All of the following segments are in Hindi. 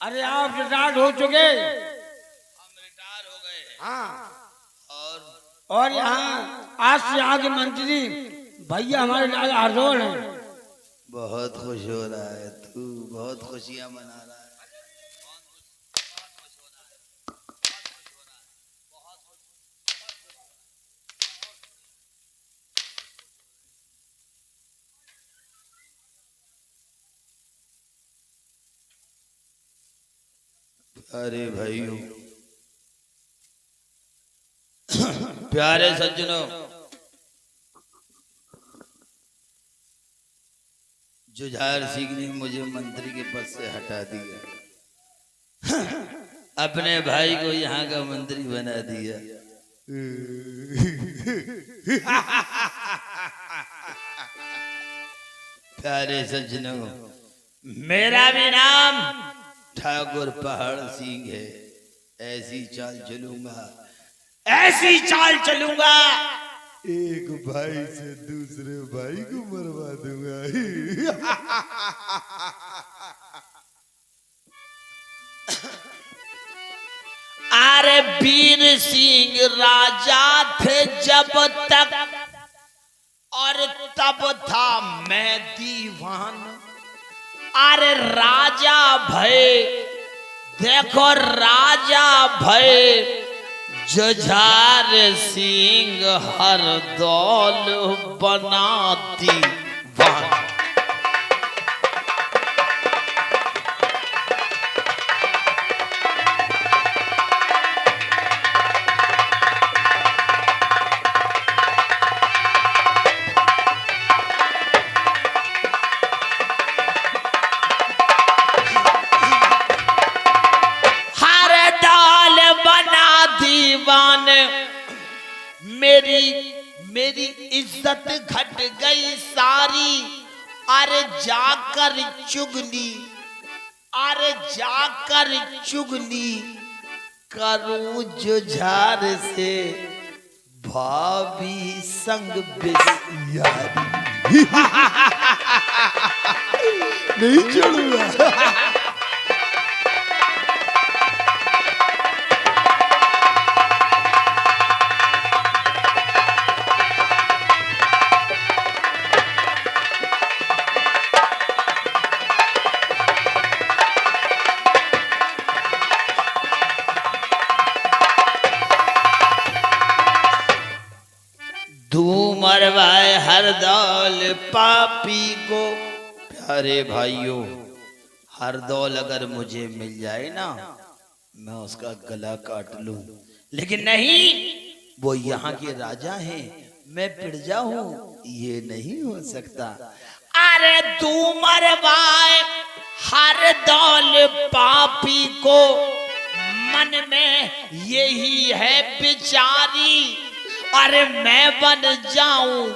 अरे आप रिटायर्ड हो चुके? हम रिटायर हो गए। हाँ। और यहाँ आज से यहाँ के मंत्री भैया हमारे लाल हरदौल हैं। बहुत खुश हो रहा है तू, बहुत खुशियां मना रहा है। अरे भाइयों, प्यारे सज्जनों, जुझार सिंह ने मुझे मंत्री के पद से हटा दिया, अपने भाई को यहाँ का मंत्री बना दिया। प्यारे सज्जनों, मेरा भी नाम ठाकुर पहाड़ सिंह है। ऐसी चाल चलूंगा, ऐसी चाल चलूंगा, एक भाई से दूसरे भाई को मरवा दूंगा। अरे वीर सिंह राजा थे जब तक, और तब था मैं दीवान। अरे राजा भय, देखो राजा भय, जुझार सिंह हर दौल बना दीवान। मेरी इज्जत घट गई सारी। अरे जाकर चुगली, अरे जाकर चुगली करूं जुझार से, भाभी संग बिस्यारी। नहीं छोड़ूंगा। मरवाए हर दौल पापी को। प्यारे भाइयों, हर दौल अगर मुझे मिल जाए ना, मैं उसका गला काट लूं, लेकिन नहीं, वो यहाँ के राजा हैं, मैं पिरजा हूं, ये नहीं हो सकता। अरे तू मरवाए हर दौल पापी को, मन में यही है बिचारी। अरे मैं बन जाऊं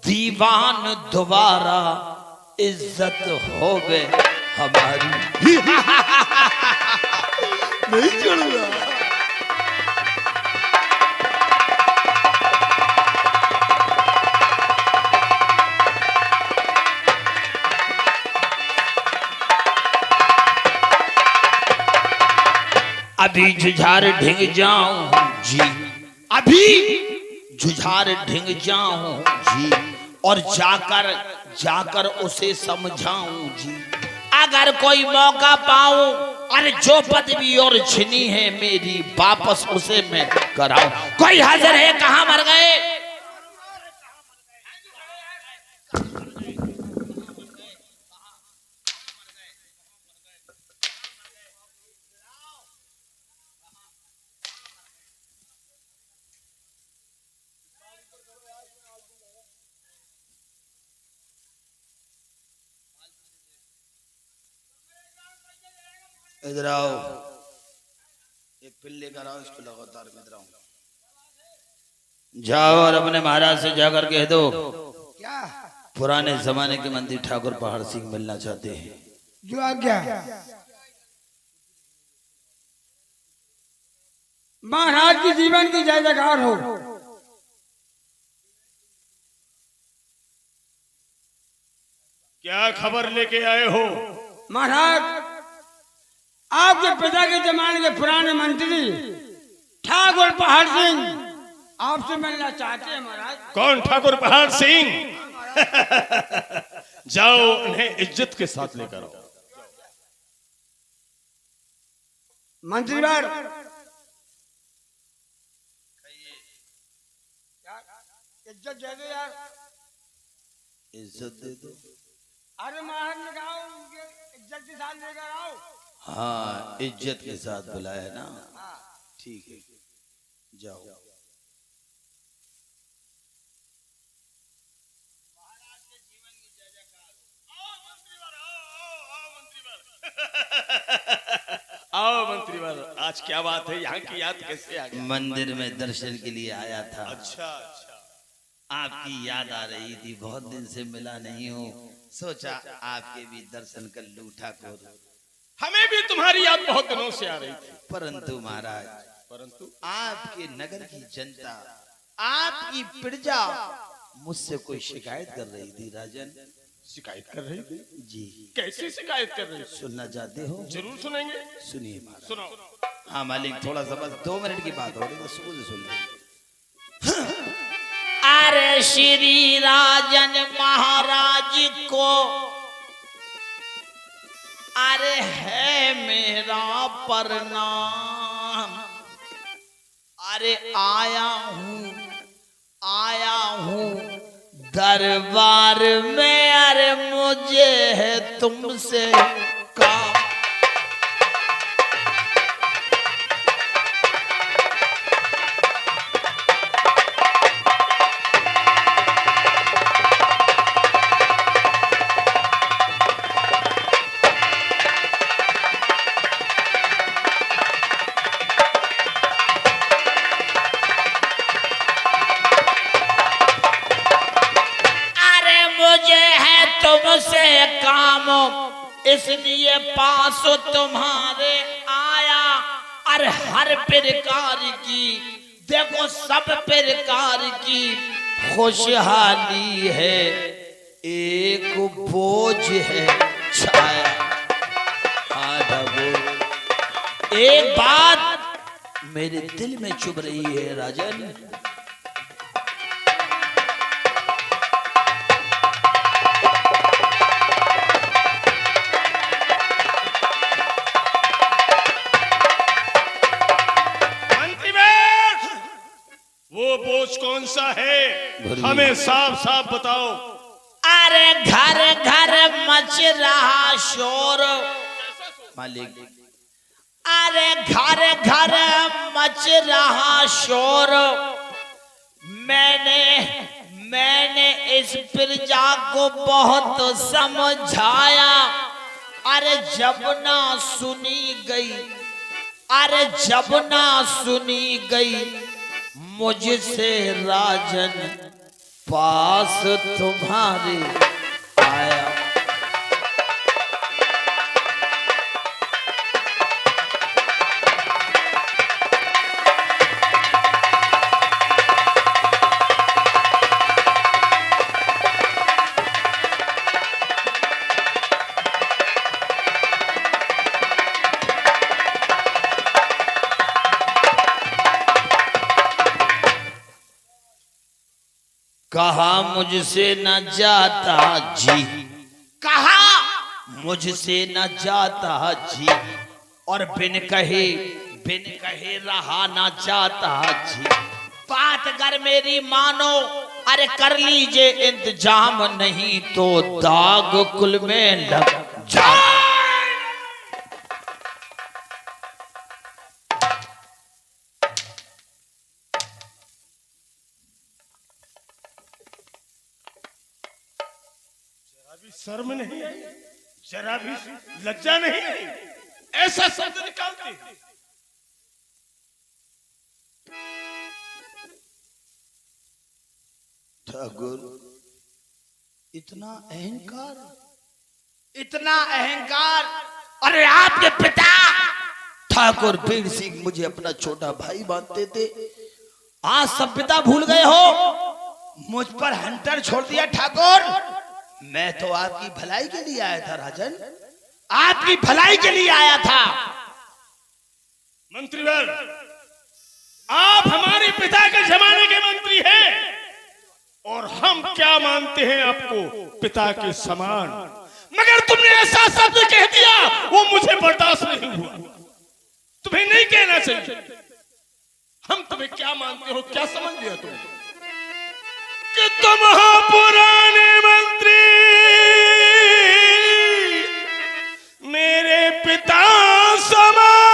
दीवान दोबारा, इज्जत होवे हमारी। नहीं छोड़ूंगा। अभी जुझार ढिंग जाऊं जी, अभी जुझार ढिंग जाऊं जी, और जाकर उसे समझाऊं जी। अगर कोई मौका पाऊं, अरे जो पदवी और छिनी है मेरी, वापस उसे मैं कराऊं। कोई हाजिर है? कहां मर गए? इधर आओ, एक पिल्ले का आओ, इसको लगातार इधर आओ। जाओ और अपने महाराज से जाकर कह दो, क्या पुराने जमाने के मंत्री ठाकुर पहाड़ सिंह मिलना चाहते हैं। जो आज्ञा। महाराज की जीवन की जय जयकार हो। क्या खबर लेके आए हो? महाराज आपके पिता के जमाने के पुराने मंत्री ठाकुर पहाड़ सिंह आपसे मिलना चाहते हैं महाराज। कौन ठाकुर पहाड़ सिंह? जाओ उन्हें इज्जत के साथ लेकर आओ। मंत्री बार इज्जत दे दो यार, इज्जत दे दो। अरे महाराज ने कहा उनके इज्जत के साथ लेकर आओ। हाँ इज्जत के साथ बुलाया है ना, ठीक है जाओ। आओ मंत्रीवर, आज क्या बात है? यहाँ की याद कैसे आ गई? मंदिर में दर्शन के लिए आया था। अच्छा अच्छा। आपकी याद आ रही थी, बहुत दिन से मिला नहीं हूँ, सोचा आपके भी दर्शन कर लूं ठाकुर। हमें भी तुम्हारी याद बहुत दिनों से आ रही थी। परंतु महाराज, परंतु आपके नगर की जनता, आपकी प्रजा मुझसे कोई शिकायत कर रही थी राजन। शिकायत कर रही थी? जी। कैसी शिकायत कर रही थी? सुनना चाहते हो? जरूर सुनेंगे। सुनिए महाराज। सुनो। हाँ मालिक, थोड़ा सा बस 2 मिनट की बात हो रही है, सुन ले। अरे श्री राजन महाराज को अरे है मेरा प्रणाम। अरे आया हूँ दरबार में, अरे मुझे है तुमसे काम। तुमसे काम इसलिए पास तुम्हारे आया। अरे हर प्रकार की देखो, सब प्रकार की खुशहाली है, एक बोझ है छाया। एक बात मेरे दिल में चुभ रही है राजन। वो बोझ कौन सा है? हमें साफ साफ बताओ। अरे घर घर मच रहा शोर मालिक। अरे घर घर मच रहा शोर। मैंने इस प्रजा को बहुत समझाया। अरे जब ना सुनी गई, अरे जब ना सुनी गई मुझसे राजन पास तुम्हारे आया। कहा मुझसे न जाता जी, कहा मुझसे न जाता जी, और बिन कहे रहा न जाता जी। बात अगर मेरी मानो, अरे कर लीजिए इंतजाम, नहीं तो दाग कुल में लग जा। शर्म नहीं आई? जरा भी लज्जा नहीं आई? ऐसा शब्द निकालते हैं? ठाकुर, इतना अहंकार, इतना अहंकार। अरे आपके पिता ठाकुर वीर सिंह मुझे अपना छोटा भाई मानते थे, आज सभ्यता भूल गए हो, मुझ पर हंटर छोड़ दिया ठाकुर। मैं तो आपकी भलाई के लिए आया था राजन। आपकी भलाई के लिए आया था। मंत्रीवर, आप हमारे पिता के जमाने के मंत्री हैं और हम क्या मानते हैं आपको पिता के समान, मगर तुमने ऐसा शब्द कह दिया वो मुझे बर्दाश्त नहीं हुआ। तुम्हें नहीं कहना चाहिए। हम तुम्हें क्या मानते हो, क्या समझ लिया तुम कि तुम हो पुराने मंत्री, मेरे पिता समान,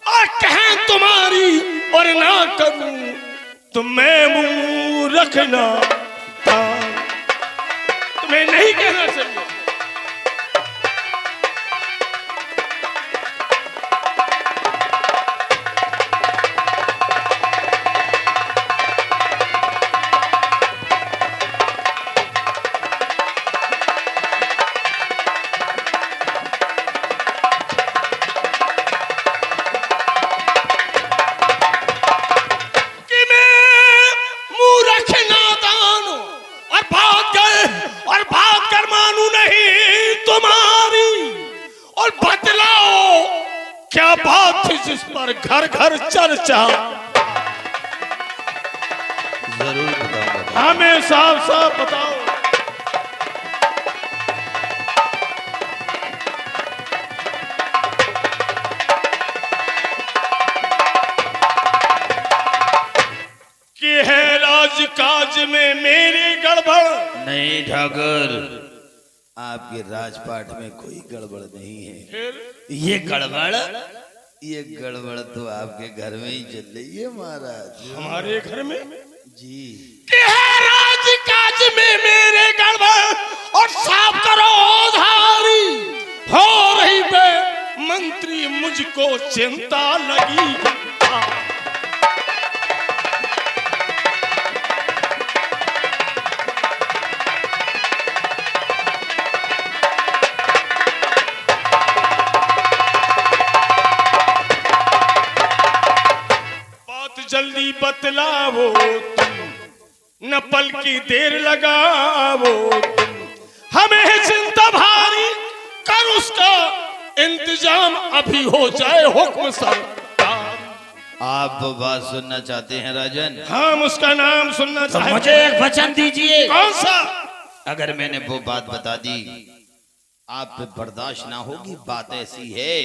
और कहें तुम्हारी और ना करूं तो मैं मुंह रखना दान। तुम्हें नहीं कहना चाहिए। क्या बात थी जिस पर घर घर चर्चा? जरूर बताऊंगा। हमें साफ साफ बताओ। कि है राजकाज में मेरे गड़बड़? नहीं ठाकुर, आपके राजपाट में कोई गड़बड़ नहीं है। ये गड़बड़ तो आपके घर में ही चल रही है महाराज। हमारे घर में? जी। कि है राजकाज में मेरे गड़बड़ और साफ करो धारी हो रही बे मंत्री, मुझको चिंता लगी। जल्दी बतलावो तुम, न पल की देर लगावो तुम, हमें चिंता भारी कर उसका इंतजाम अभी हो जाए हुक्म सरकार। आप वो बात सुनना चाहते हैं राजन? हम उसका नाम सुनना चाहते हैं। मुझे एक वचन दीजिए। कौन सा? अगर मैंने वो बात बता दी आप पे बर्दाश्त ना होगी। बात ऐसी है,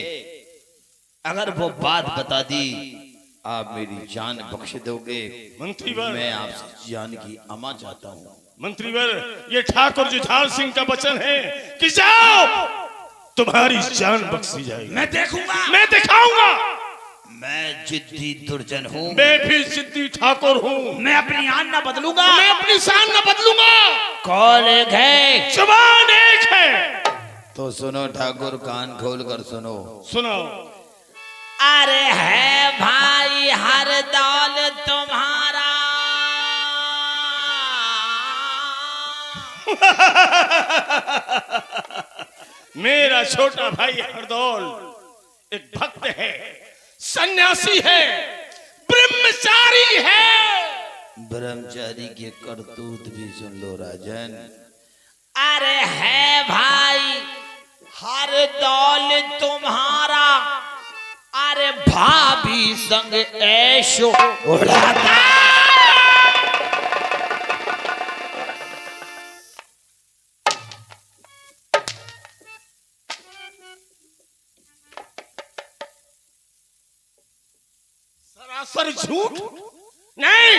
अगर वो बात बता दी आप मेरी जान बख्श दोगे। मंत्रीवर, मैं आपसे जान की अमा चाहता हूँ। मंत्रीवर, ये ठाकुर जुझार सिंह का वचन है कि जाओ तुम्हारी जान बख्शी जाएगी। मैं देखूंगा, मैं दिखाऊंगा। मैं जिद्दी दुर्जन हूँ। मैं भी जिद्दी ठाकुर हूँ। मैं अपनी आन न बदलूंगा, मैं अपनी शान न बदलूंगा। कौल एक है, जुबान एक है। तो सुनो ठाकुर, कान खोल कर सुनो। सुनो। अरे है भाई हर दौल तुम्हारा, मेरा छोटा भाई हरदौल एक भक्त है, सन्यासी है, ब्रह्मचारी है। ब्रह्मचारी के करतूत भी सुन लो राजन। अरे है भाई हर दौल तुम्हारा, अरे भाभी संग ऐशो उड़ाता। सरासर झूठ। नहीं,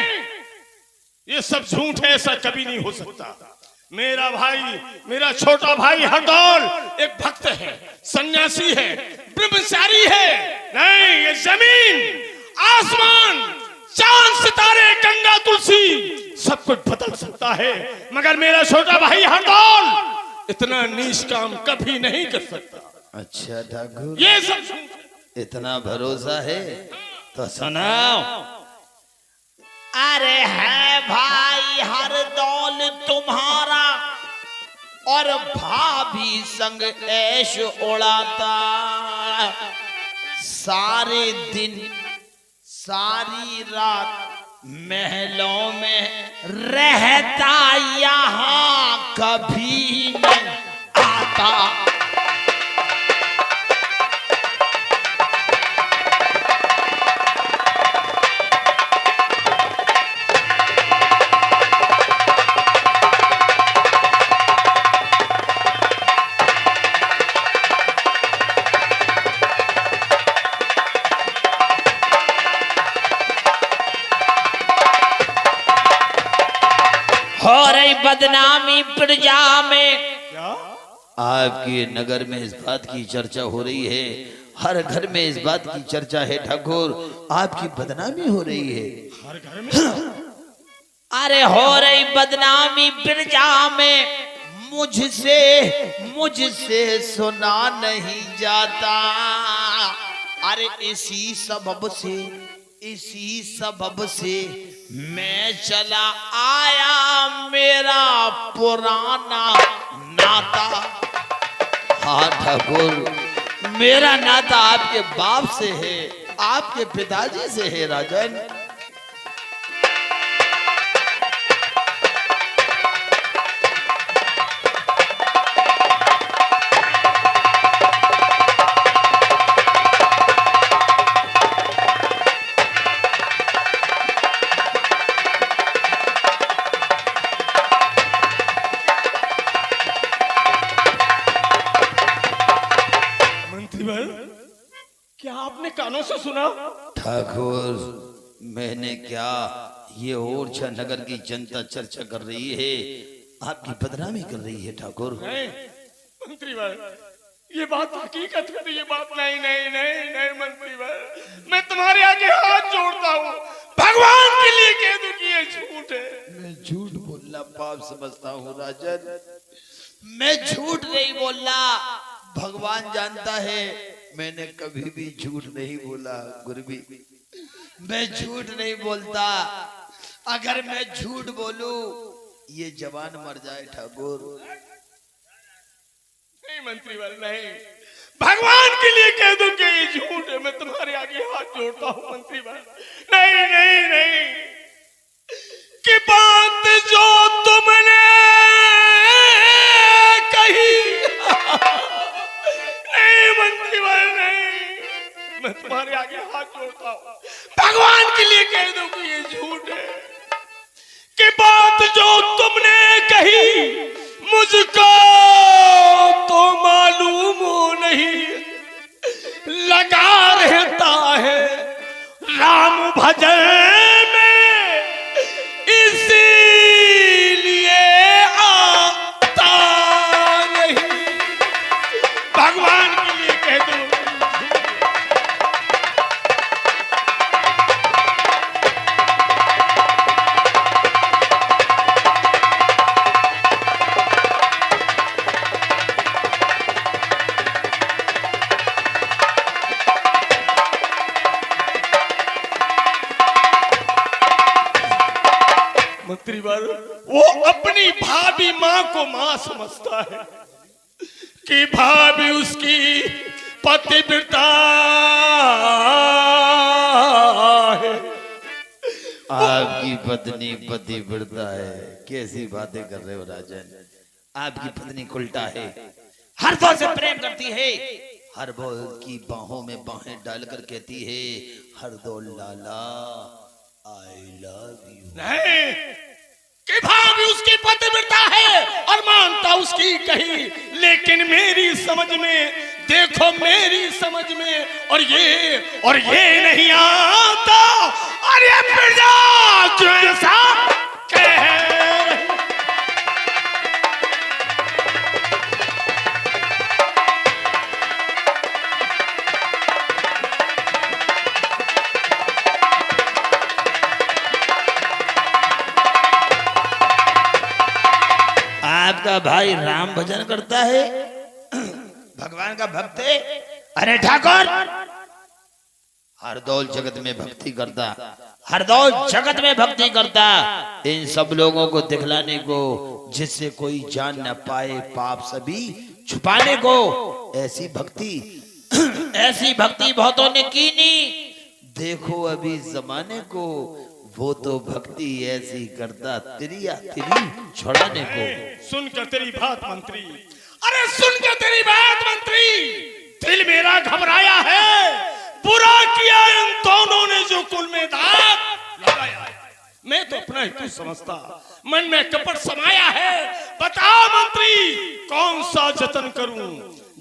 ये सब झूठ है, ऐसा कभी नहीं हो सकता। मेरा भाई, मेरा छोटा भाई हरदौल एक भक्त है, सन्यासी है, ब्रह्मचारी है। नहीं, ये जमीन, आसमान, चांद, सितारे, गंगा, तुलसी सब कुछ बदल सकता है, मगर मेरा छोटा भाई हरदौल इतना नीच काम कभी नहीं कर सकता। अच्छा ठाकुर, ये सब इतना भरोसा है तो सुनाओ। अरे है भाई हर दौल तुम्हारा, और भाभी संग ऐश उड़ाता। सारे दिन सारी रात महलों में रहता, यहाँ कभी न बदनामी प्रजा में। क्या? आपके नगर में इस बात की चर्चा हो रही है, हर घर में इस बात की चर्चा है ठाकुर, आपकी बदनामी हो रही है। हर घर में? अरे हो रही बदनामी प्रजा में, मुझसे सुना नहीं जाता। अरे इसी सबब से मैं चला आया, मेरा पुराना नाता। हाँ ठाकुर, मेरा नाता आपके बाप से है, आपके पिताजी से है राजन। क्या आपने कानों से सुना? ठाकुर, मैंने क्या, ये ओरछा नगर की जनता चर्चा कर रही है, आपकी बदनामी कर रही है ठाकुर। नहीं मंत्री भाई, ये बात हकीकत है, ये बात नहीं नहीं नहीं नहीं मंत्री भाई, मैं तुम्हारे आगे हाथ जोड़ता हूँ, भगवान के लिए कह दूं कि ये झूठ है। मैं झूठ बोलना पाप समझता हूँ राजन, मैं झूठ नहीं बोला, भगवान जानता है मैंने कभी भी झूठ नहीं बोला। गुरबी, मैं झूठ नहीं बोलता, अगर मैं झूठ बोलूं ये जवान मर जाए ठाकुर। नहीं मंत्री भाई नहीं, भगवान के लिए कह दूं कि ये झूठ है, मैं तुम्हारे आगे हाथ जोड़ता हूँ मंत्री भाई। नहीं नहीं नहीं, कि बात जो तुमने कही नहीं मंत्री भाई नहीं, मैं तुम्हारे आगे हाथ जोड़ता हूँ, भगवान के लिए कह दूं कि ये झूठ है, कि बात जो तुमने कही मुझको तो मालूम हो नहीं, लगा रहता है राम भजन में, इसीलिए आता नहीं, भगवान के लिए कह दो। मंत्री बाबू, वो अपनी भाभी माँ को माँ समझता है कि भाभी उसकी पतिव्रता है। आपकी पत्नी पतिव्रता है, कैसी बातें कर रहे हो राजन, आपकी पत्नी उल्टा है, हर दौर से प्रेम करती है, हर बोल की बाहों में बाहें डालकर कहती है, हर दौल लाला आई लव यू। नहीं, कि भाभी उसकी पतिव्रता है और मानता उसकी कही, लेकिन मेरी समझ में, देखो मेरी समझ में, और ये नहीं आता, और ये प्रजा जो ऐसा कह रही। आपका भाई राम भजन करता है, भगवान का भक्त है। अरे ठाकुर, हर दौल जगत में भक्ति करता, हर दौर जगत में भक्ति करता, इन सब लोगों को दिखलाने को, जिससे कोई जान न पाए पाप सभी छुपाने को, ऐसी भक्ति ऐसी भक्ति बहुतों ने की नहीं। देखो अभी जमाने को, वो तो भक्ति ऐसी करता तिरिया तिरी छुड़ाने को। सुनकर तेरी बात मंत्री, अरे सुनकर तेरी बात मंत्री, दिल मेरा घबराया है, बुरा किया इन दोनों ने जो कुल में दाग लगाया। मैं तो अपना ही कुछ समझता, मन में कपट समाया है। बताओ मंत्री, कौन सा जतन करूं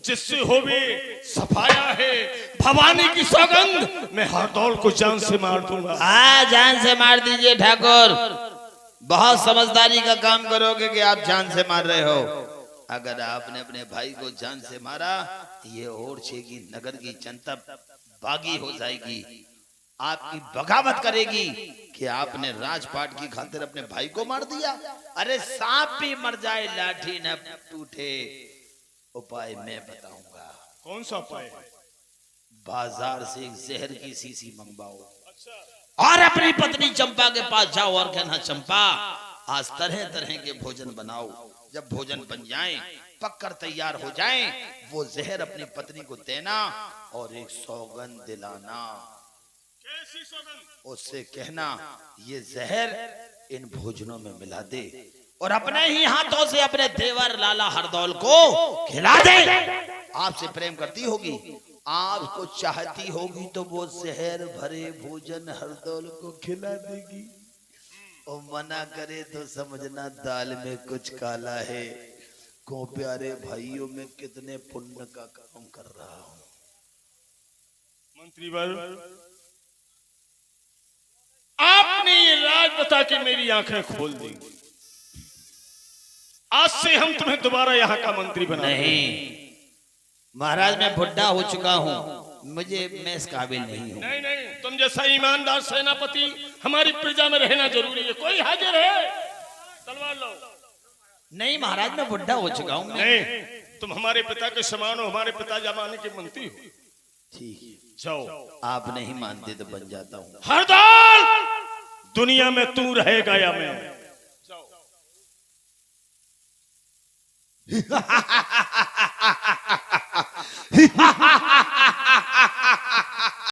जिससे होवे सफाया है। भवानी की सौगंध, मैं हरदौल को जान से मार दूंगा। हाँ, जान से मार दीजिए ठाकुर। बहुत समझदारी का काम करोगे कि आप जान से मार रहे हो। अगर आपने अपने भाई को जान से मारा, ये ओरछे की नगर की जनता बागी हो जाएगी, आपकी बगावत करेगी कि आपने राजपाट की खातिर अपने भाई को मार दिया। अरे सांप भी मर जाए लाठी न टूटे, उपाय मैं बताऊंगा। कौन सा उपाय है? बाजार से एक जहर की शीशी मंगवाओ अच्छा। और अपनी पत्नी चंपा के पास जाओ और कहना, चंपा आज तरह तरह के भोजन बनाओ। जब भोजन बन जाए, पककर तैयार हो जाए, वो जहर अपनी पत्नी को देना और एक सौगंध दिलाना। कैसी सौगंध? उससे कहना ये जहर इन भोजनों में मिला दे और अपने ही हाथों से अपने देवर लाला हरदौल को खिला दे। आपसे प्रेम करती होगी, आपको चाहती होगी, तो वो जहर भरे भोजन हरदौल को खिला देगी। और मना करे तो समझना दाल में कुछ काला है। को प्यारे भाइयों में कितने पुण्य का काम कर रहा हूं। मंत्री वर्ग, आपने ये राज बता के मेरी आंखें खोल दी। आज से हम तुम्हें दोबारा यहाँ का मंत्री बना नहीं महाराज, मैं बुढ़ा हो चुका हूँ, मैं इस काबिल नहीं हूँ। नहीं नहीं, तुम जैसा ईमानदार सेनापति हमारी प्रजा में रहना जरूरी है। कोई हाजिर है? तलवार लो। नहीं महाराज, मैं बुढ़ा हो चुका हूँ। नहीं, तुम हमारे पिता के समान हो, हमारे पिता जमाने के मंत्री हो। ठीक, जाओ। आप नहीं मानते तो बन जाता हूँ। हरदौल, दुनिया में तू रहेगा या मैं? जाओ।